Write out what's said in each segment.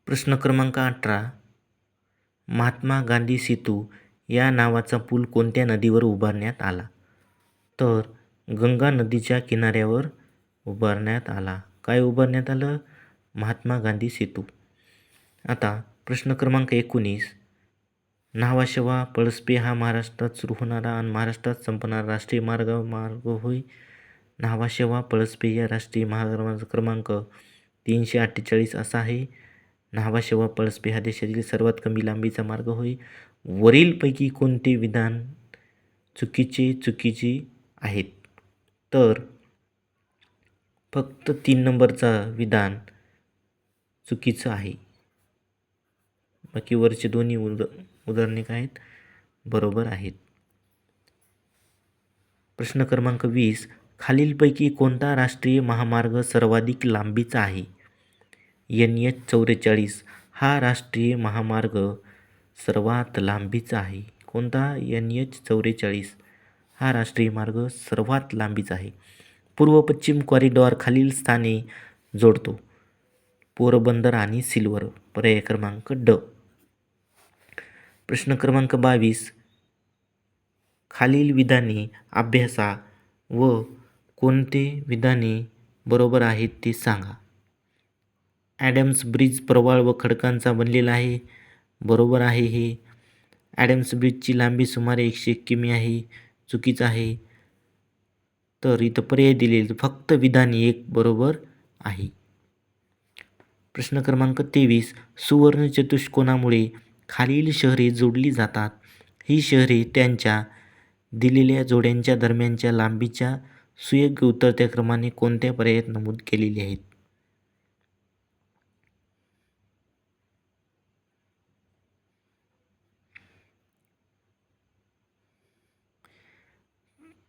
प्रश्न क्रमांक 18. महात्मा गांधी सेतू या नावाचा पूल कोणत्या नदीवर उभारण्यात आला? तर गंगा नदीच्या किनाऱ्यावर उभारण्यात आला. काय उभारण्यात आलं? महात्मा गांधी सेतू. आता प्रश्न क्रमांक 19. न्हावाशेवा पळसपे हा महाराष्ट्रात सुरू होणारा आणि महाराष्ट्रात संपणारा राष्ट्रीय मार्ग होय. न्हावाशेवा पळसपे या राष्ट्रीय महामार्गाचा क्रमांक 348 असा आहे. न्हावाशेवा पळसपे हा देशातील सर्वात कमी लांबीचा मार्ग होय. वरीलपैकी कोणते विधान चुकीचे आहेत? तर फक्त 3 नंबरचा विधान चुकीचं आहे. बाकी वरचे दोन्ही उदाहरणे काय आहेत? बरोबर आहेत. प्रश्न क्रमांक 20. खालीलपैकी कोणता राष्ट्रीय महामार्ग सर्वाधिक लांबीचा आहे? NH-44 हा राष्ट्रीय महामार्ग सर्वात लांबीचा आहे. कोणता? NH-44 हा राष्ट्रीय मार्ग सर्वात लांबीचा आहे. पूर्व पश्चिम कॉरिडॉर खालील स्थाने जोडतो. पोरबंदर आणि सिल्वर. पर्याय क्रमांक ड. प्रश्न क्रमांक 22. खालील विधाने अभ्यासा व कोणते विधाने बरोबर आहेत ते सांगा. ॲडम्स ब्रिज प्रवाळ व खडकांचा बनलेला आहे. बरोबर आहे हे. ॲडम्स ब्रिजची लांबी सुमारे 101 किमी आहे. चुकीचं आहे. तर इथं पर्याय दिलेले फक्त विधान 1 बरोबर आहे. प्रश्न क्रमांक 23. सुवर्ण चतुष्कोनामुळे खालील शहरे जोडली जातात. ही शहरे त्यांच्या दिलेल्या जोड्यांच्या दरम्यानच्या लांबीच्या सुयोग्य उतरत्या क्रमाने कोणत्या पर्यायात नमूद केलेली आहेत?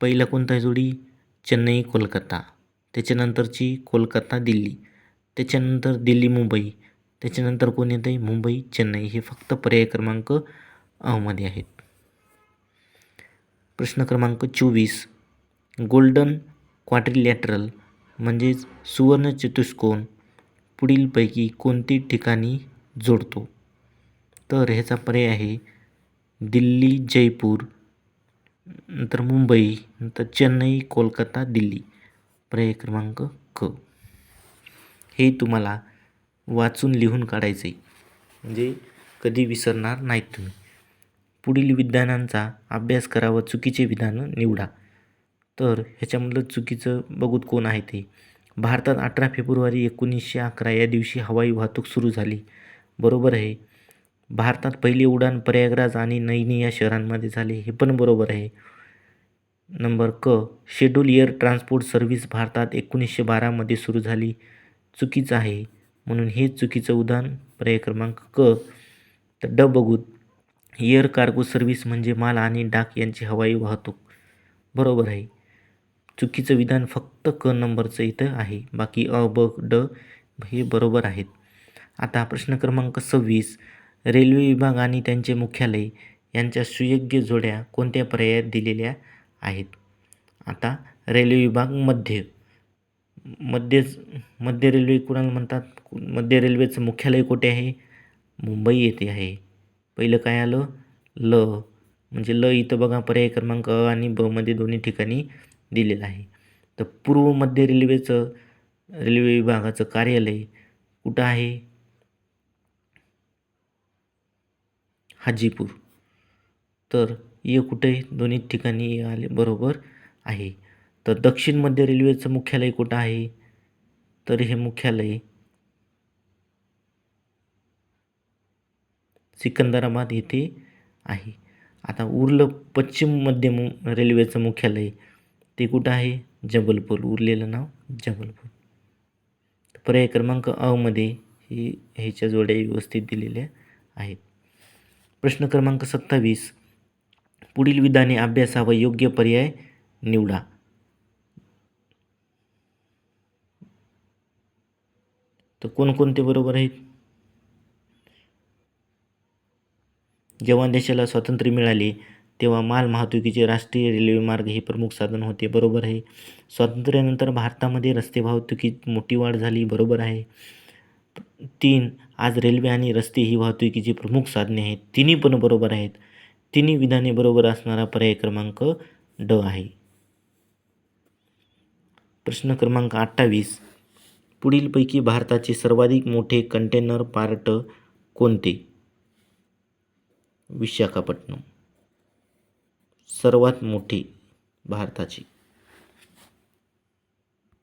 पहिला कोणता जोडी? चेन्नई कोलकाता. त्याच्यानंतरची कोलकाता दिल्ली. त्याच्यानंतर दिल्ली मुंबई. त्याच्यानंतर कोण येतं आहे? मुंबई चेन्नई. हे फक्त पर्याय क्रमांक अ मध्ये आहेत. प्रश्न क्रमांक 24. गोल्डन क्वाड्रिलॅटरल म्हणजेच सुवर्ण चतुष्कोन पुढीलपैकी कोणती ठिकाणी जोडतो? तर ह्याचा पर्याय आहे दिल्ली जयपूर, नंतर मुंबई, नंतर चेन्नई कोलकाता दिल्ली. पर्याय क्रमांक क. हे तुम्हाला वाचून लिहून काढायचं आहे, म्हणजे कधी विसरणार नाहीत तुम्ही. पुढील विधानांचा अभ्यास करा व चुकीचे विधान निवडा. तर ह्याच्यामधलं चुकीचं बघूत कोण आहे ते. भारतात 18 फेब्रुवारी 1911 या दिवशी हवाई वाहतूक सुरू झाली. बरोबर आहे. भारतात पहिली उड्डाण प्रयागराज आणि नैनी या शहरांमध्ये झाले. हे पण बरोबर आहे. नंबर क. शेड्यूल एअर ट्रान्सपोर्ट सर्व्हिस भारतात 1912 मध्ये सुरू झाली. चुकीचं आहे, म्हणून हे चुकीचं उदाहरण पर्याय क्रमांक क. तर ड बघूत. एअर कार्गो सर्व्हिस म्हणजे माल आणि डाक यांची हवाई वाहतूक. बरोबर आहे. चुकीचं विधान फक्त क नंबरचं इथं आहे. बाकी अ, ब, ड हे बरोबर आहेत. आता प्रश्न क्रमांक 26. रेल्वे विभाग आणि त्यांचे मुख्यालय यांच्या सुयोग्य जोड्या कोणत्या पर्यायात दिलेल्या आहेत? आता रेल्वे विभाग मध्य रेल्वे कुणाला म्हणतात? मध्य रेल्वेचं मुख्यालय कुठे आहे? मुंबई येथे आहे. पहिलं काय आलं? ल. म्हणजे ल इथं बघा पर्याय क्रमांक अ आणि ब मध्ये दोन्ही ठिकाणी दिलेलं आहे. तर पूर्व मध्य रेल्वे विभागाचं कार्यालय कुठं आहे? हाजीपूर. तर ये कुठे? दोन्ही ठिकाणी आले. बरोबर आहे. तर दक्षिण मध्य रेल्वेचं मुख्यालय कुठं आहे? तर हे मुख्यालय सिकंदराबाद येथे आहे. आता उरलं पश्चिम मध्य रेल्वेचं मुख्यालय ते कुठं आहे? जबलपूर. उरलेलं नाव जबलपूर. पर्याय क्रमांक अ मध्ये ह्याच्या जोड्या व्यवस्थित दिलेल्या आहेत. प्रश्न क्रमांक 27. पुढील विधाने अभ्यासा व योग्य पर्याय निवडा. तर कोणकोणते बरोबर आहेत? जेव्हा देशाला स्वातंत्र्य मिळाले तेव्हा माल वाहतुकीचे राष्ट्रीय रेल्वे मार्ग हे प्रमुख साधन होते. बरोबर आहे. स्वातंत्र्यानंतर भारतामध्ये रस्ते वाहतुकीत मोठी वाढ झाली. बरोबर आहे. 3. आज रेल्वे आणि रस्ते ही वाहतुकीची प्रमुख साधने आहेत. तिन्ही पण बरोबर आहेत. तिन्ही विधाने बरोबर असणारा पर्याय क्रमांक ड आहे. प्रश्न क्रमांक 28. पुढीलपैकी भारताचे सर्वाधिक मोठे कंटेनर पार्ट कोणते? विशाखापट्टणम सर्वात मोठे भारताचे.